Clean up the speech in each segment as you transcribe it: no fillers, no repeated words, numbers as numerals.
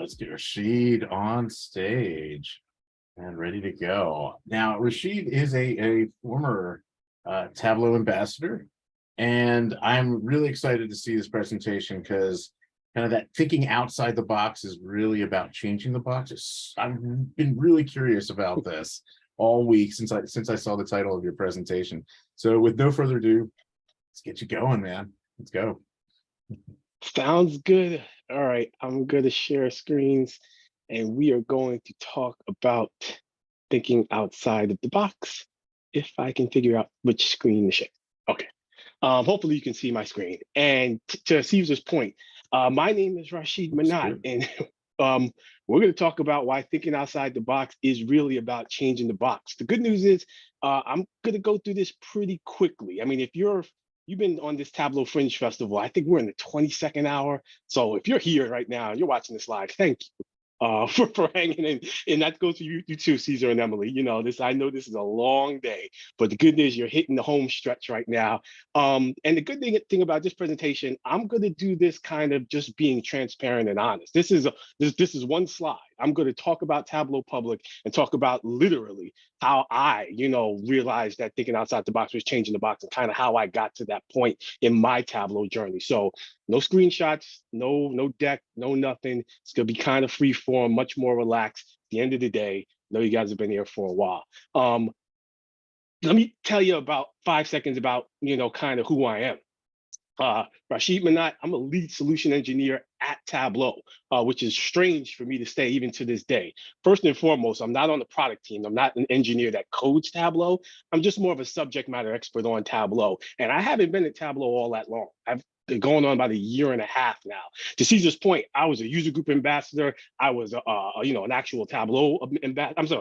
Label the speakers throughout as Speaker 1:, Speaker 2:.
Speaker 1: Let's get Rashid on stage and ready to go. Now, Rashid is a former Tableau ambassador, and I'm really excited to see this presentation because kind of that thinking outside the box is really about changing the boxes. I've been really curious about this all week since I saw the title of your presentation. So with no further ado, let's get you going, man. Let's go.
Speaker 2: Sounds good. All right, I'm going to share screens and we are going to talk about thinking outside of the box. If I can figure out which screen to share. Okay. Hopefully you can see my screen. And to Caesar's point, my name is Rashid Minott, and we're going to talk about why thinking outside the box is really about changing the box. The good news is I'm going to go through this pretty quickly. I mean, if you've been on this Tableau Fringe Festival, I think we're in the 22nd hour. So if you're here right now, you're watching this live, thank you. For hanging in, and that goes to you too, Caesar and Emily. You know this. I know this is a long day, but the good news, you're hitting the home stretch right now. And the good thing about this presentation, I'm going to do this kind of just being transparent and honest. This is one slide. I'm going to talk about Tableau Public and talk about literally how I, realized that thinking outside the box was changing the box and kind of how I got to that point in my Tableau journey. So no screenshots, no deck, no nothing. It's going to be kind of free form, much more relaxed. At the end of the day, I know you guys have been here for a while. Let me tell you about 5 seconds about, kind of who I am. Rashid Minott, I'm a lead solution engineer at Tableau, which is strange for me to say even to this day. First and foremost, I'm not on the product team. I'm not an engineer that codes Tableau. I'm just more of a subject matter expert on Tableau. And I haven't been at Tableau all that long. I've been going on about a year and a half now. To Caesar's point, I was a user group ambassador. I was, an actual Tableau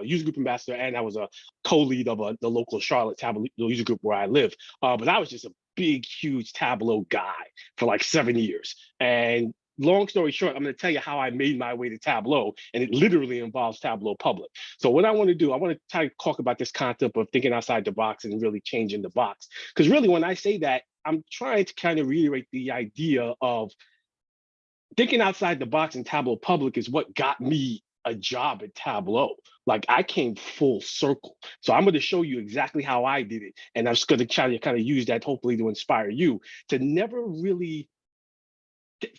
Speaker 2: user group ambassador, and I was a co-lead of the local Charlotte Tableau user group where I live. But I was just a big, huge Tableau guy for like 7 years. And long story short, I'm going to tell you how I made my way to Tableau, and it literally involves Tableau Public. So what I want to do, I want to try to talk about this concept of thinking outside the box and really changing the box. Because really, when I say that, I'm trying to kind of reiterate the idea of thinking outside the box in Tableau Public is what got me a job at Tableau. Like I came full circle. So I'm going to show you exactly how I did it. And I'm just going to try to kind of use that hopefully to inspire you to never really.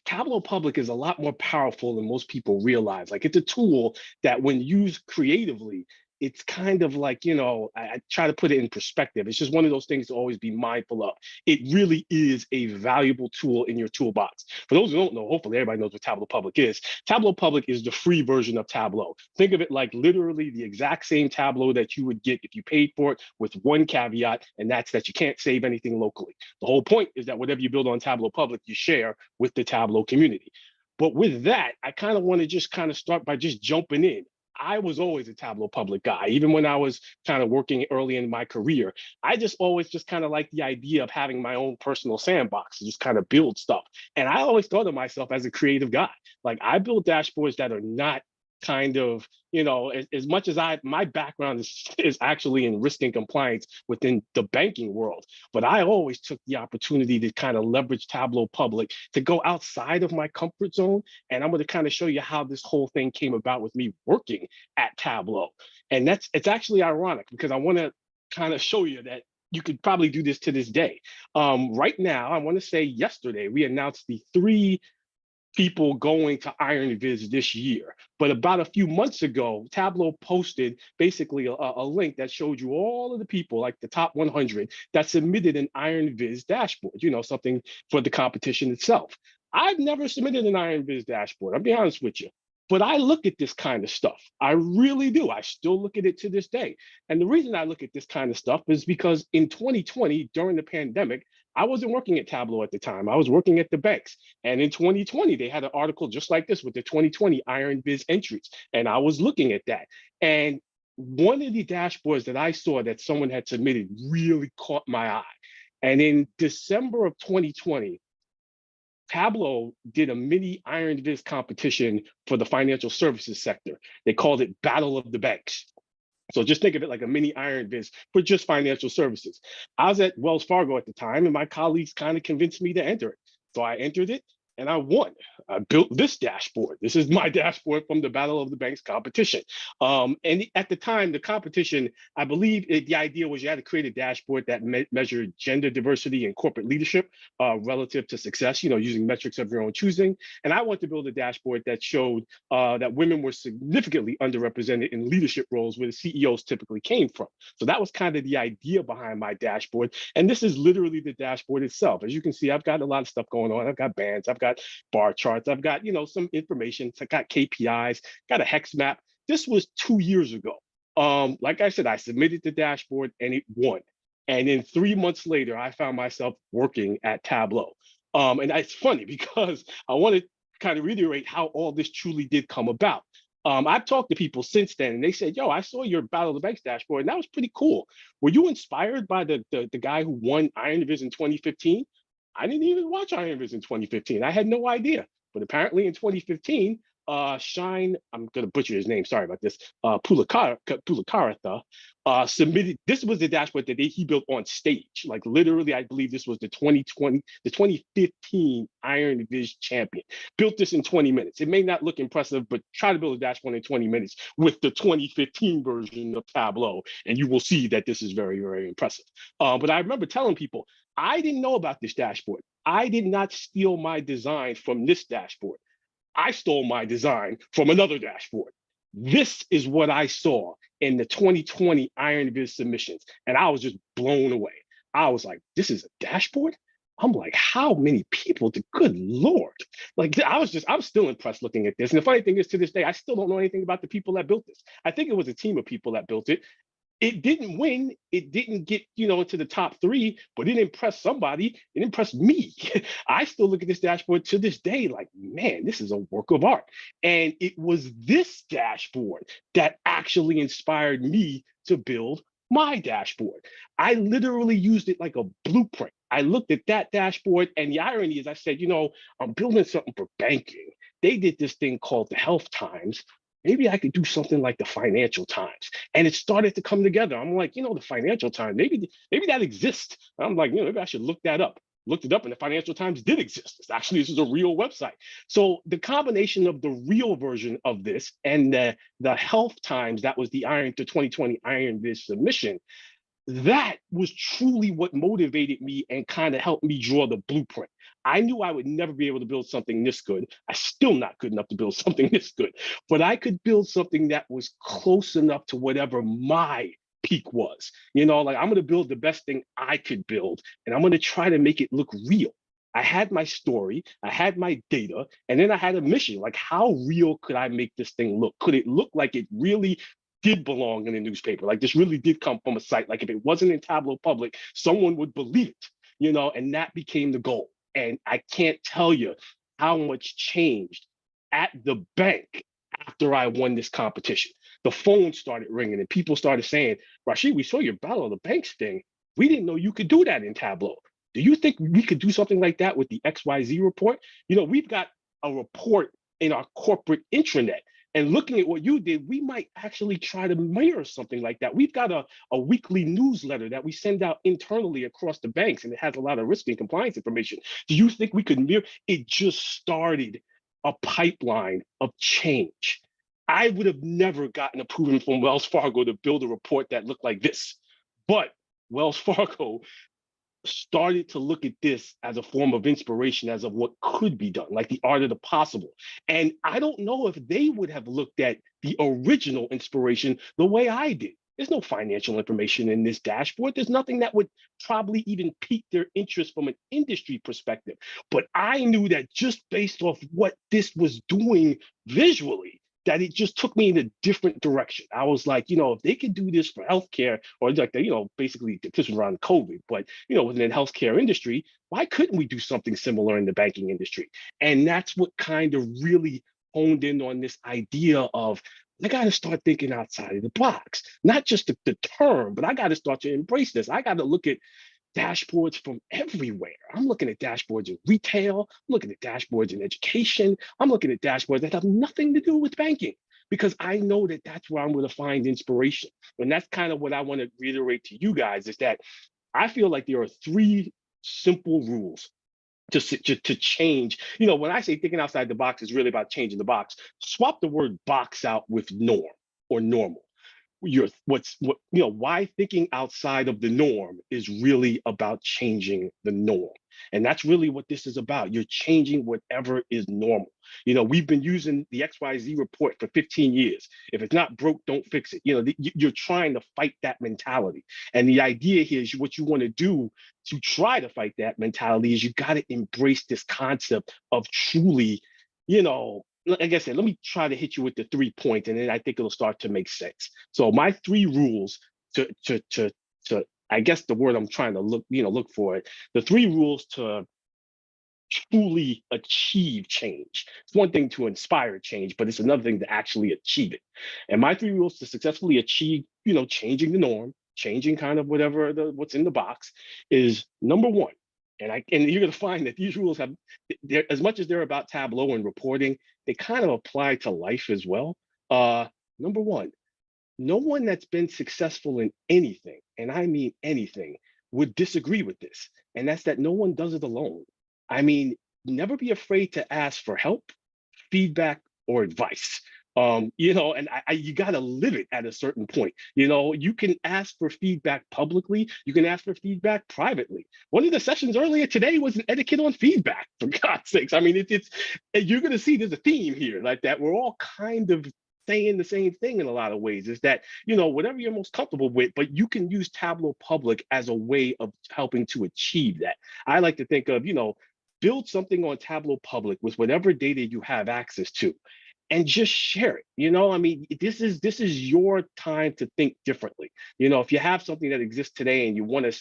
Speaker 2: Tableau Public is a lot more powerful than most people realize. Like it's a tool that when used creatively, it's kind of like, I try to put it in perspective. It's just one of those things to always be mindful of. It really is a valuable tool in your toolbox. For those who don't know, hopefully everybody knows what Tableau Public is. Tableau Public is the free version of Tableau. Think of it like literally the exact same Tableau that you would get if you paid for it, with one caveat, and that's that you can't save anything locally. The whole point is that whatever you build on Tableau Public, you share with the Tableau community. But with that, I kind of want to just kind of start by just jumping in. I was always a Tableau Public guy. Even when I was kind of working early in my career, I just always just kind of like the idea of having my own personal sandbox to just kind of build stuff. And I always thought of myself as a creative guy. Like I build dashboards that are not kind of, as much as my background is actually in risk and compliance within the banking world, but I always took the opportunity to kind of leverage Tableau Public to go outside of my comfort zone. And I'm going to kind of show you how this whole thing came about with me working at Tableau. And it's actually ironic because I want to kind of show you that you could probably do this to this day. Right now, I want to say yesterday, we announced the 3 people going to Iron Viz this year. But about a few months ago, Tableau posted basically a link that showed you all of the people, like the top 100, that submitted an Iron Viz dashboard, something for the competition itself. I've never submitted an Iron Viz dashboard, I'll be honest with you. But I look at this kind of stuff. I really do. I still look at it to this day. And the reason I look at this kind of stuff is because in 2020, during the pandemic, I wasn't working at Tableau at the time. I was working at the banks. And in 2020, they had an article just like this with the 2020 Iron Viz entries. And I was looking at that. And one of the dashboards that I saw that someone had submitted really caught my eye. And in December of 2020, Tableau did a mini Iron Viz competition for the financial services sector. They called it Battle of the Banks. So just think of it like a mini Iron Viz for just financial services. I was at Wells Fargo at the time, and my colleagues kind of convinced me to enter it. So I entered it. and I won. I built this dashboard. This is my dashboard from the Battle of the Banks competition. And at the time, the competition, I believe the idea was you had to create a dashboard that measured gender diversity and corporate leadership relative to success, using metrics of your own choosing. And I wanted to build a dashboard that showed that women were significantly underrepresented in leadership roles where the CEOs typically came from. So that was kind of the idea behind my dashboard. And this is literally the dashboard itself. As you can see, I've got a lot of stuff going on. I've got bands, I've got bar charts, I've got, some information. So I got KPIs, got a hex map. This was 2 years ago. Like I said, I submitted the dashboard and it won. And then 3 months later, I found myself working at Tableau. And it's funny because I want to kind of reiterate how all this truly did come about. I've talked to people since then, and they said, "Yo, I saw your Battle of the Banks dashboard, and that was pretty cool. Were you inspired by the guy who won Iron Division 2015?" I didn't even watch Iron Division 2015. I had no idea. But apparently in 2015, Shine, I'm gonna butcher his name, sorry about this, Pulakaratha, submitted, this was the dashboard that he built on stage. Like literally, I believe this was the 2015 Iron Division champion. Built this in 20 minutes. It may not look impressive, but try to build a dashboard in 20 minutes with the 2015 version of Tableau, and you will see that this is very, very impressive. But I remember telling people, I didn't know about this dashboard. I did not steal my design from this dashboard. I stole my design from another dashboard. This is what I saw in the 2020 Iron Viz submissions, and I was just blown away. I was like, this is a dashboard? I'm like, how many people? Good Lord. Like, I'm still impressed looking at this. And the funny thing is, to this day, I still don't know anything about the people that built this. I think it was a team of people that built it. It didn't win. It didn't get, into the top 3, but it impressed somebody. It impressed me. I still look at this dashboard to this day like, man, this is a work of art. And it was this dashboard that actually inspired me to build my dashboard. I literally used it like a blueprint. I looked at that dashboard, and the irony is I said, I'm building something for banking. They did this thing called the Health Times. Maybe I could do something like the Financial Times. And it started to come together. I'm like, the Financial Times, maybe that exists. I'm like, maybe I should look that up. Looked it up, and the Financial Times did exist. This is a real website. So the combination of the real version of this and the Health Times, that was the 2020 Iron Viz submission, that was truly what motivated me and kind of helped me draw the blueprint. I knew I would never be able to build something this good. I'm still not good enough to build something this good, but I could build something that was close enough to whatever my peak was. Like, I'm going to build the best thing I could build, and I'm going to try to make it look real. I had my story, I had my data, and then I had a mission. Like, how real could I make this thing look? Could it look like it really did belong in a newspaper? Like, this really did come from a site. Like, if it wasn't in Tableau Public, someone would believe it, and that became the goal. And I can't tell you how much changed at the bank after I won this competition. The phone started ringing and people started saying, "Rashid, we saw your Battle of the Banks thing. We didn't know you could do that in Tableau. Do you think we could do something like that with the XYZ report? We've got a report in our corporate intranet. And looking at what you did, we might actually try to mirror something like that. We've got a weekly newsletter that we send out internally across the banks, and it has a lot of risk and compliance information. Do you think we could mirror?" It just started a pipeline of change. I would have never gotten approval from Wells Fargo to build a report that looked like this. But Wells Fargo started to look at this as a form of inspiration, as of what could be done, like the art of the possible. And I don't know if they would have looked at the original inspiration the way I did. There's no financial information in this dashboard. There's nothing that would probably even pique their interest from an industry perspective. But I knew that just based off what this was doing visually, that it just took me in a different direction. I was like, if they could do this for healthcare, or like, basically this was around COVID, but, within the healthcare industry, why couldn't we do something similar in the banking industry? And that's what kind of really honed in on this idea of, I got to start thinking outside of the box, not just the term, but I got to start to embrace this. I got to look at dashboards from everywhere. I'm looking at dashboards in retail, I'm looking at dashboards in education, I'm looking at dashboards that have nothing to do with banking, because I know that that's where I'm going to find inspiration. And that's kind of what I want to reiterate to you guys, is that I feel like there are 3 simple rules to change. When I say thinking outside the box, is really about changing the box. Swap the word box out with norm or normal. Why thinking outside of the norm is really about changing the norm. And that's really what this is about. You're changing whatever is normal. We've been using the XYZ report for 15 years. If it's not broke, don't fix it. You're trying to fight that mentality. And the idea here is what you want to do to try to fight that mentality is you got to embrace this concept of truly, like I said, let me try to hit you with the 3 points, and then I think it'll start to make sense. So my 3 rules to I guess the word I'm trying to look for it. The 3 rules to truly achieve change. It's one thing to inspire change, but it's another thing to actually achieve it. And my 3 rules to successfully achieve, changing the norm, changing kind of what's in the box is number 1. And you're going to find that these rules have, as much as they're about Tableau and reporting, they kind of apply to life as well. Number 1, no one that's been successful in anything, and I mean anything, would disagree with this. And that's that no one does it alone. I mean, never be afraid to ask for help, feedback, or advice. And you got to live it at a certain point. You can ask for feedback publicly. You can ask for feedback privately. One of the sessions earlier today was an etiquette on feedback, for God's sakes. I mean, you're going to see there's a theme here like that. We're all kind of saying the same thing in a lot of ways, is that, whatever you're most comfortable with, but you can use Tableau Public as a way of helping to achieve that. I like to think of, build something on Tableau Public with whatever data you have access to, and just share it. I mean, this is your time to think differently. If you have something that exists today and you want to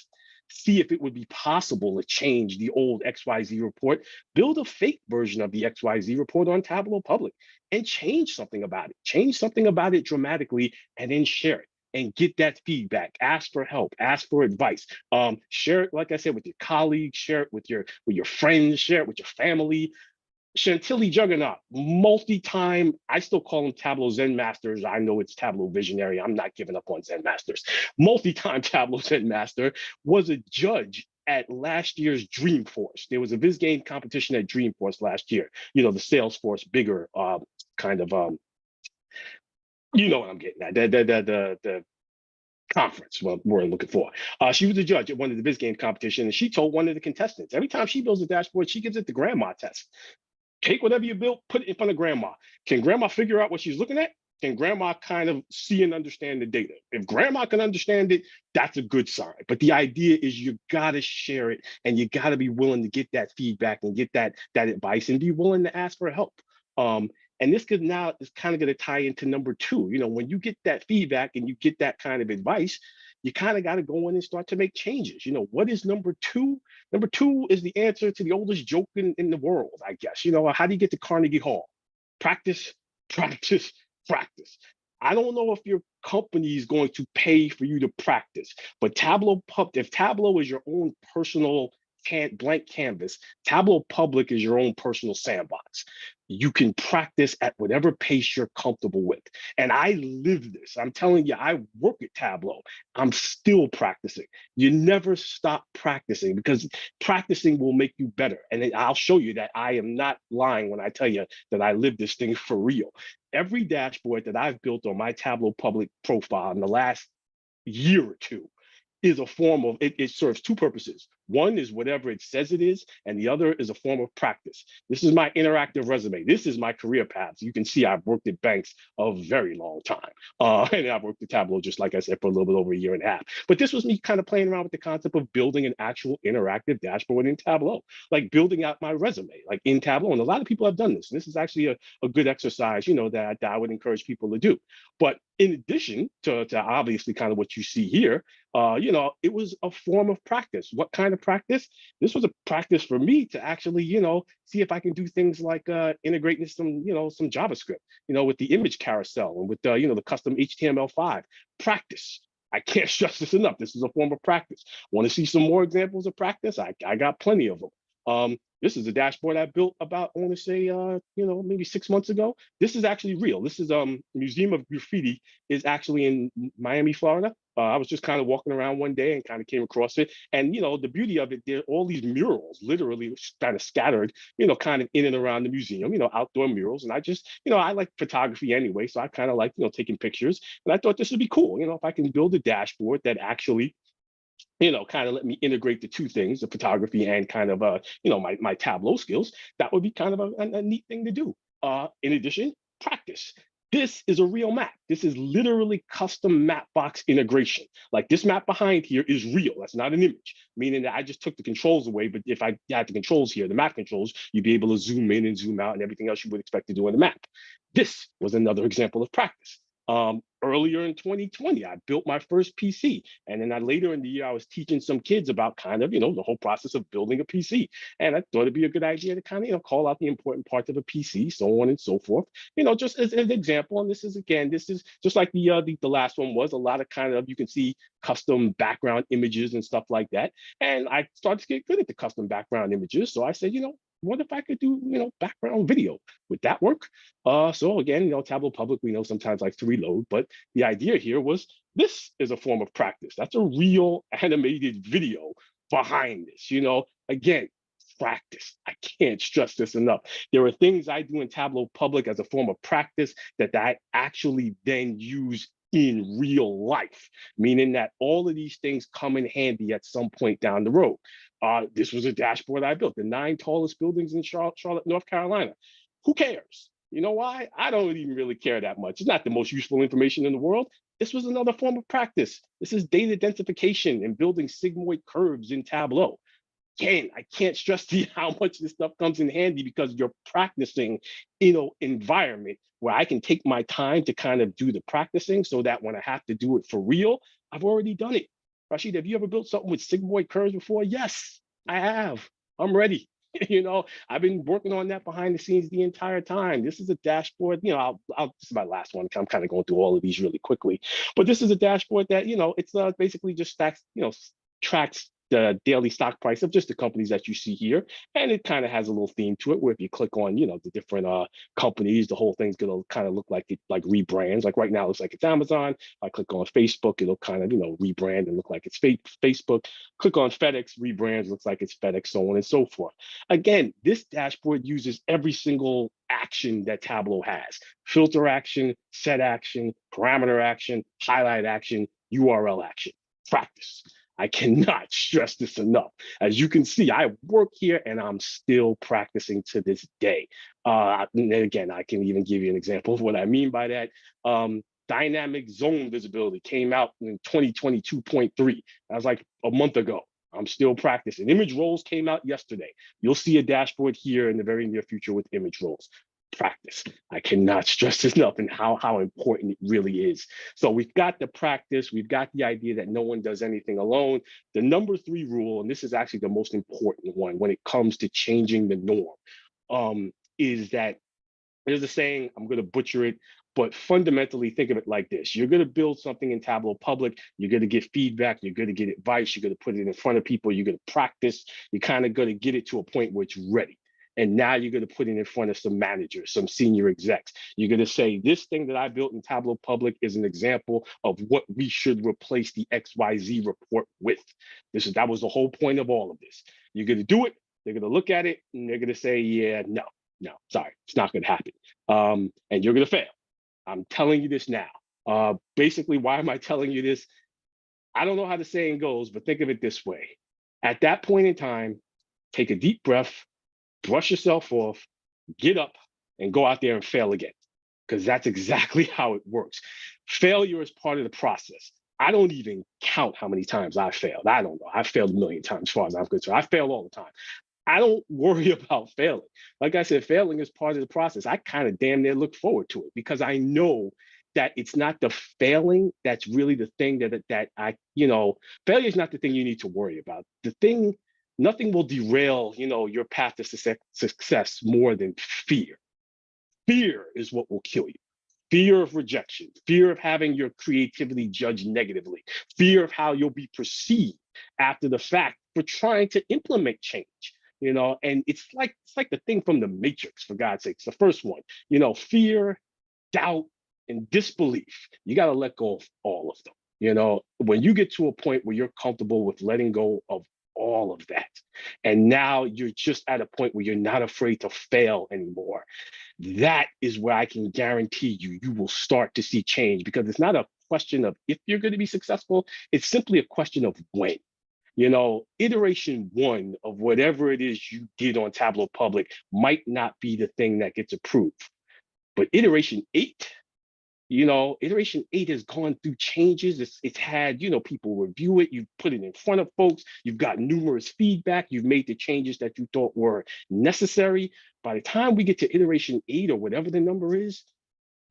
Speaker 2: see if it would be possible to change the old XYZ report, build a fake version of the XYZ report on Tableau Public and change something about it. Change something about it dramatically and then share it and get that feedback. Ask for help, ask for advice. Share it, like I said, with your colleagues, share it with your friends, share it with your family. Chantilly Juggernaut, multi-time, I still call them Tableau Zen Masters. I know it's Tableau Visionary. I'm not giving up on Zen Masters. Multi-time Tableau Zen Master was a judge at last year's Dreamforce. There was a Viz game competition at Dreamforce last year. The Salesforce bigger kind of, you know what I'm getting at, the conference, what we're looking for. She was a judge at one of the Viz game competition, and she told one of the contestants, every time she builds a dashboard, she gives it the grandma test. Take whatever you built, put it in front of grandma. Can grandma figure out what she's looking at? Can grandma kind of see and understand the data? If grandma can understand it, that's a good sign. But the idea is you gotta share it, and you gotta be willing to get that feedback and get that advice, and be willing to ask for help. And this now is kind of going to tie into number 2. When you get that feedback and you get that kind of advice, you kind of got to go in and start to make changes. What is number 2? Number 2 is the answer to the oldest joke in the world, I guess. How do you get to Carnegie Hall? Practice, practice, practice. I don't know if your company is going to pay for you to practice, but if Tableau is your own personal blank canvas, Tableau Public is your own personal sandbox. You can practice at whatever pace you're comfortable with. And I live this. I'm telling you, I work at Tableau. I'm still practicing. You never stop practicing, because practicing will make you better. And I'll show you that I am not lying when I tell you that I live this thing for real. Every dashboard that I've built on my Tableau Public profile in the last year or 2 is a form of, it serves 2 purposes. One is whatever it says it is, and the other is a form of practice. This is my interactive resume. This is my career path. You can see I've worked at banks a very long time. And I've worked at Tableau, just like I said, for a little bit over a year and a half. But this was me kind of playing around with the concept of building an actual interactive dashboard in Tableau, like building out my resume, like in Tableau. And a lot of people have done this. This is actually a good exercise, that I would encourage people to do. But in addition to obviously kind of what you see here, it was a form of practice. What kind of practice? This was a practice for me to actually, see if I can do things like integrating some JavaScript, with the image carousel and with the custom HTML5. Practice. I can't stress this enough. This is a form of practice. Want to see some more examples of practice? I got plenty of them. This is a dashboard I built about, I want to say, maybe 6 months ago. This is actually real. This is Museum of Graffiti is actually in Miami, Florida. I was just kind of walking around one day and kind of came across it. And, the beauty of it, there are all these murals literally kind of scattered, kind of in and around the museum, outdoor murals. And I just, I like photography anyway. So I kind of like, taking pictures. And I thought this would be cool, if I can build a dashboard that actually kind of let me integrate the two things, the photography and kind of, my Tableau skills, that would be kind of a neat thing to do. In addition, practice. This is a real map. This is literally custom map box integration. Like this map behind here is real. That's not an image, meaning that I just took the controls away. But if I had the controls here, the map controls, you'd be able to zoom in and zoom out and everything else you would expect to do in the map. This was another example of practice. Earlier in 2020, I built my first PC. And then later in the year, I was teaching some kids about kind of, the whole process of building a PC. And I thought it'd be a good idea to kind of, call out the important parts of a PC, so on and so forth, just as an example. And this is just like the last one was a lot of kind of, you can see custom background images and stuff like that. And I started to get good at the custom background images. So I said, what if I could do, background video? Would that work? So again, Tableau Public, we know sometimes likes to reload, but the idea here was this is a form of practice. That's a real animated video behind this, again, practice. I can't stress this enough. There are things I do in Tableau Public as a form of practice that I actually then use in real life, meaning that all of these things come in handy at some point down the road. This was a dashboard I built, the 9 tallest buildings in Charlotte, North Carolina. Who cares? You know why? I don't even really care that much. It's not the most useful information in the world. This was another form of practice. This is data densification and building sigmoid curves in Tableau. Again, I can't stress to you how much this stuff comes in handy because you're practicing in an environment where I can take my time to kind of do the practicing so that when I have to do it for real, I've already done it. Rashid, have you ever built something with sigmoid curves before? Yes, I have. I'm ready. I've been working on that behind the scenes the entire time. This is a dashboard. This is my last one. I'm kind of going through all of these really quickly, but this is a dashboard that it's basically just stacks, tracks the daily stock price of just the companies that you see here. And it kind of has a little theme to it where if you click on, the different companies, the whole thing's gonna kind of look like it like rebrands. Like right now, it looks like it's Amazon. If I click on Facebook, it'll kind of, rebrand and look like it's Facebook. Click on FedEx, rebrands, looks like it's FedEx, so on and so forth. Again, this dashboard uses every single action that Tableau has: filter action, set action, parameter action, highlight action, URL action. Practice. I cannot stress this enough. As you can see, I work here and I'm still practicing to this day. And again, I can even give you an example of what I mean by that. Dynamic zone visibility came out in 2022.3. That was like a month ago. I'm still practicing. Image roles came out yesterday. You'll see a dashboard here in the very near future with image roles. Practice. I cannot stress this enough and how important it really is. So we've got the practice, we've got the idea that no one does anything alone. The number 3 rule, and this is actually the most important one when it comes to changing the norm, is that there's a saying, I'm going to butcher it, but fundamentally think of it like this. You're going to build something in Tableau Public, you're going to get feedback, you're going to get advice, you're going to put it in front of people, you're going to practice, you're kind of going to get it to a point where it's ready. And now you're going to put it in front of some managers, some senior execs. You're going to say, this thing that I built in Tableau Public is an example of what we should replace the XYZ report with. That was the whole point of all of this. You're going to do it, they're going to look at it, and they're going to say, yeah, no, sorry, it's not going to happen. And you're going to fail. I'm telling you this now. Basically, why am I telling you this? I don't know how the saying goes, but think of it this way. At that point in time, take a deep breath, brush yourself off, get up, and go out there and fail again. Because that's exactly how it works. Failure is part of the process. I don't even count how many times I failed. I don't know. I've failed a million times as far as I'm concerned. I fail all the time. I don't worry about failing. Like I said, failing is part of the process. I kind of damn near look forward to it because I know that it's not the failing that's really the thing that failure is not the thing you need to worry about. Nothing will derail, your path to success more than fear. Fear is what will kill you. Fear of rejection, fear of having your creativity judged negatively, fear of how you'll be perceived after the fact for trying to implement change. you know, and it's like the thing from the Matrix, for God's sakes, the first one, you know, fear, doubt, and disbelief. You got to let go of all of them. You know, when you get to a point where you're comfortable with letting go of all of that, and now you're just at a point where you're not afraid to fail anymore, that is where I can guarantee you will start to see change, because it's not a question of if you're going to be successful, it's simply a question of when. You know, iteration one of whatever it is you did on Tableau Public might not be the thing that gets approved, but iteration eight, you know, iteration eight has gone through changes. It's had, you know, people review it. You've put it in front of folks. You've got numerous feedback. You've made the changes that you thought were necessary. By the time we get to iteration eight or whatever the number is,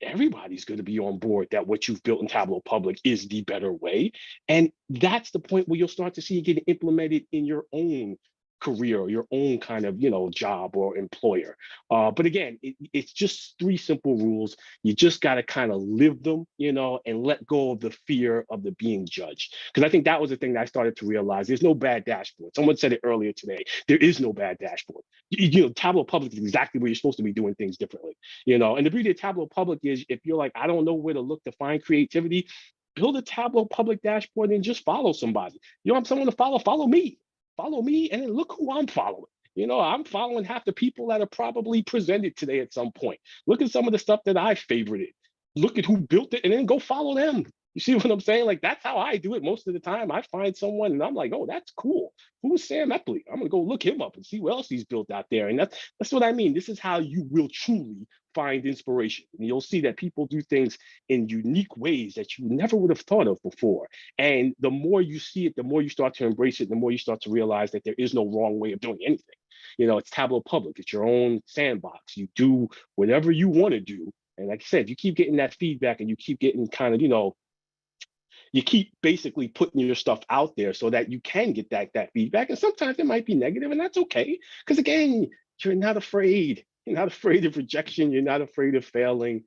Speaker 2: everybody's going to be on board that what you've built in Tableau Public is the better way. And that's the point where you'll start to see it get implemented in your own career or your own kind of, you know, job or employer. But again, it's just three simple rules. You just got to kind of live them, you know, and let go of the fear of the being judged. Because I think that was the thing that I started to realize. There's no bad dashboard. Someone said it earlier today. There is no bad dashboard. You know, Tableau Public is exactly where you're supposed to be doing things differently, you know. And the beauty of Tableau Public is, if you're like, I don't know where to look to find creativity, build a Tableau Public dashboard and just follow somebody. You want someone to follow me. Follow me, and then look who I'm following. You know, I'm following half the people that are probably presented today at some point. Look at some of the stuff that I favorited. Look at who built it, and then go follow them. You see what I'm saying? Like, that's how I do it most of the time. I find someone and I'm like, oh, that's cool. Who's Sam Epley? I'm gonna go look him up and see what else he's built out there. And that's what I mean. This is how you will truly find inspiration. And you'll see that people do things in unique ways that you never would have thought of before. And the more you see it, the more you start to embrace it, the more you start to realize that there is no wrong way of doing anything. You know, it's Tableau Public, it's your own sandbox. You do whatever you want to do. And like I said, you keep getting that feedback and you keep getting kind of, you know, you keep basically putting your stuff out there so that you can get that feedback. And sometimes it might be negative, and that's okay. Because again, you're not afraid. You're not afraid of rejection. You're not afraid of failing.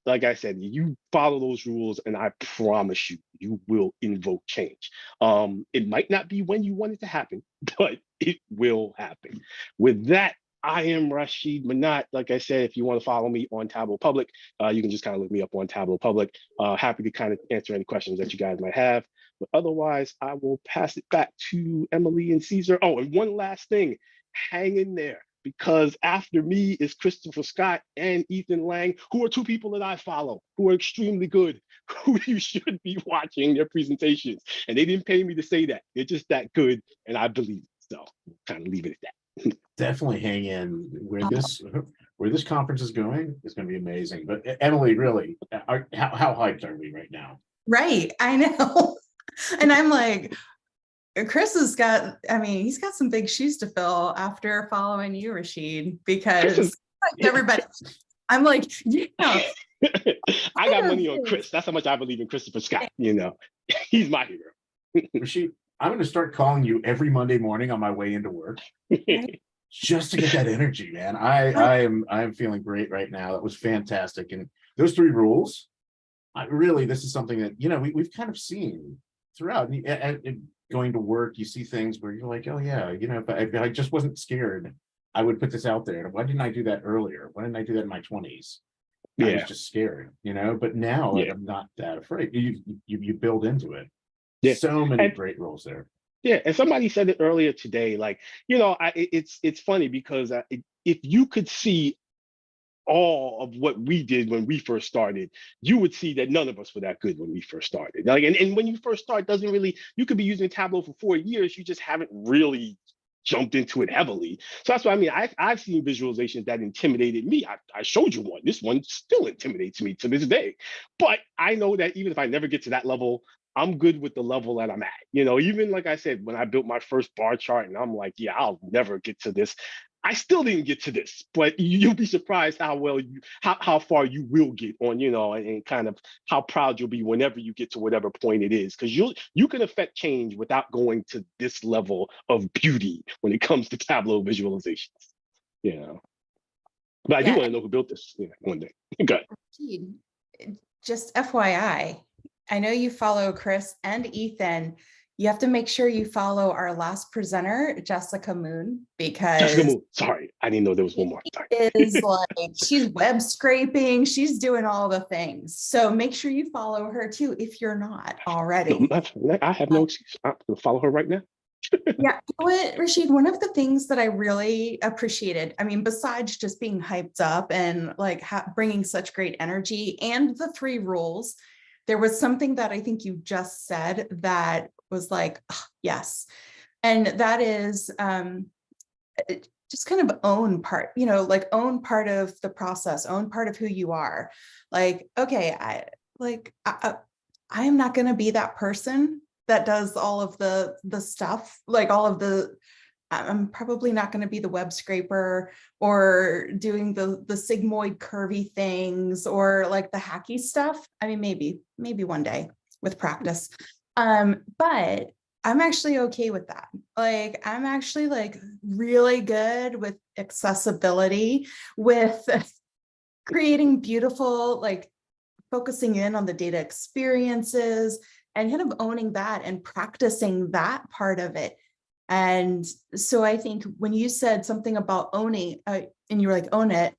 Speaker 2: Like I said, you follow those rules, and I promise you, you will invoke change. It might not be when you want it to happen, but it will happen. With that, I am Rashid Minott. Like I said, if you want to follow me on Tableau Public, you can just kind of look me up on Tableau Public. Happy to kind of answer any questions that you guys might have. But otherwise, I will pass it back to Emily and Caesar. Oh, and one last thing, hang in there, because after me is Christopher Scott and Ethan Lang, who are two people that I follow, who are extremely good, who you should be watching their presentations. And they didn't pay me to say that. They're just that good, and I believe it. So kind of leave it at that.
Speaker 1: Definitely hang in. Where this conference is going is going to be amazing. But Emily, really, how hyped are we right now?
Speaker 3: Right, I know. And I'm like, Chris has got, I mean, he's got some big shoes to fill after following you, Rashid, because like everybody, I'm like, yeah.
Speaker 2: I got money on Chris. That's how much I believe in Christopher Scott. You know, he's my hero.
Speaker 1: Rashid, I'm going to start calling you every Monday morning on my way into work, just to get that energy, man. I'm feeling great right now. That was fantastic. And those three rules, this is something that, you know, we've kind of seen throughout. And going to work, you see things where you're like, oh yeah, you know, if I just wasn't scared, I would put this out there. Why didn't I do that earlier? Why didn't I do that in my 20s? I was just scared, you know. But now I'm not that afraid. You build into it. Yeah. So many great rules there.
Speaker 2: Yeah, and somebody said it earlier today. Like, you know, it's funny because if you could see all of what we did when we first started, you would see that none of us were that good when we first started. Like, and when you first start, doesn't really, you could be using Tableau for 4 years, you just haven't really jumped into it heavily. So that's what I mean. I've seen visualizations that intimidated me. I showed you one. This one still intimidates me to this day. But I know that even if I never get to that level, I'm good with the level that I'm at. You know, even like I said, when I built my first bar chart and I'm like, yeah, I'll never get to this. I still didn't get to this, but you'll be surprised how far you will get on, you know, and kind of how proud you'll be whenever you get to whatever point it is, because you can affect change without going to this level of beauty when it comes to Tableau visualizations, you know. But I do want to know who built this one day. Go ahead.
Speaker 3: Just FYI, I know you follow Chris and Ethan. You have to make sure you follow our last presenter, Jessica Moon, because
Speaker 2: Jessica Moon. Sorry, I didn't know there was one more. Sorry.
Speaker 3: is like, she's web scraping, she's doing all the things. So make sure you follow her too if you're not already.
Speaker 2: No, I have no excuse. I'm gonna follow her right now.
Speaker 3: Yeah, you know what, Rashid, one of the things that I really appreciated, I mean, besides just being hyped up and like bringing such great energy and the 3 rules, there was something that I think you just said that was like, oh, yes. And that is just kind of own part, you know, like own part of the process, own part of who you are. Like, okay, I am not going to be that person that does all of the stuff, like all of the, I'm probably not going to be the web scraper or doing the sigmoid curvy things or like the hacky stuff. I mean, maybe one day with practice. But I'm actually okay with that. Like, I'm actually like really good with accessibility, with creating beautiful, like focusing in on the data experiences and kind of owning that and practicing that part of it. And so I think when you said something about owning, and you were like, own it.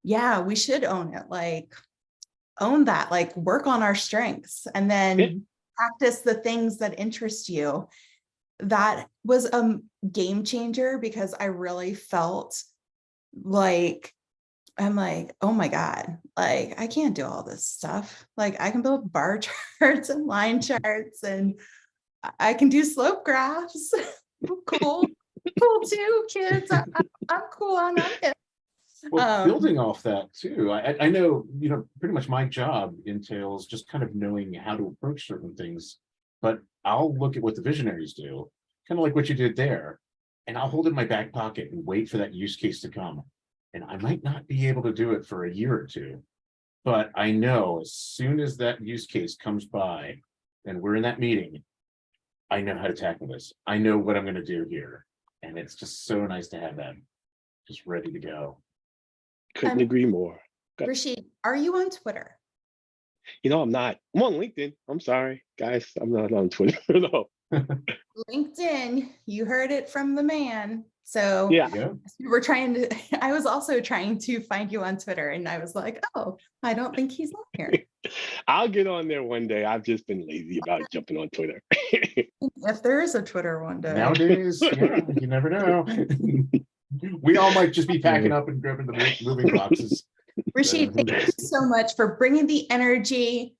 Speaker 3: Yeah, we should own it. Like, own that, like work on our strengths and then practice the things that interest you. That was a game changer because I really felt like, I'm like, oh my God, like I can't do all this stuff. Like I can build bar charts and line charts and I can do slope graphs. Cool too, kids. I'm cool on it.
Speaker 1: Well, building off that too, I know, you know, pretty much my job entails just kind of knowing how to approach certain things, but I'll look at what the visionaries do, kind of like what you did there, and I'll hold it in my back pocket and wait for that use case to come. And I might not be able to do it for a year or two, but I know as soon as that use case comes by and we're in that meeting, I know how to tackle this. I know what I'm going to do here. And it's just so nice to have that just ready to go.
Speaker 2: Couldn't agree more.
Speaker 3: Rashid, are you on Twitter?
Speaker 2: You know, I'm not. I'm on LinkedIn. I'm sorry, guys. I'm not on Twitter. No.
Speaker 3: LinkedIn, you heard it from the man. So
Speaker 2: Yeah.
Speaker 3: I was also trying to find you on Twitter and I was like, oh, I don't think he's on here.
Speaker 2: I'll get on there one day. I've just been lazy about jumping on Twitter.
Speaker 3: If there is a Twitter one day.
Speaker 1: Nowadays, yeah, you never know. We all might just be packing up and grabbing the moving boxes.
Speaker 3: Rashid, thank you so much for bringing the energy,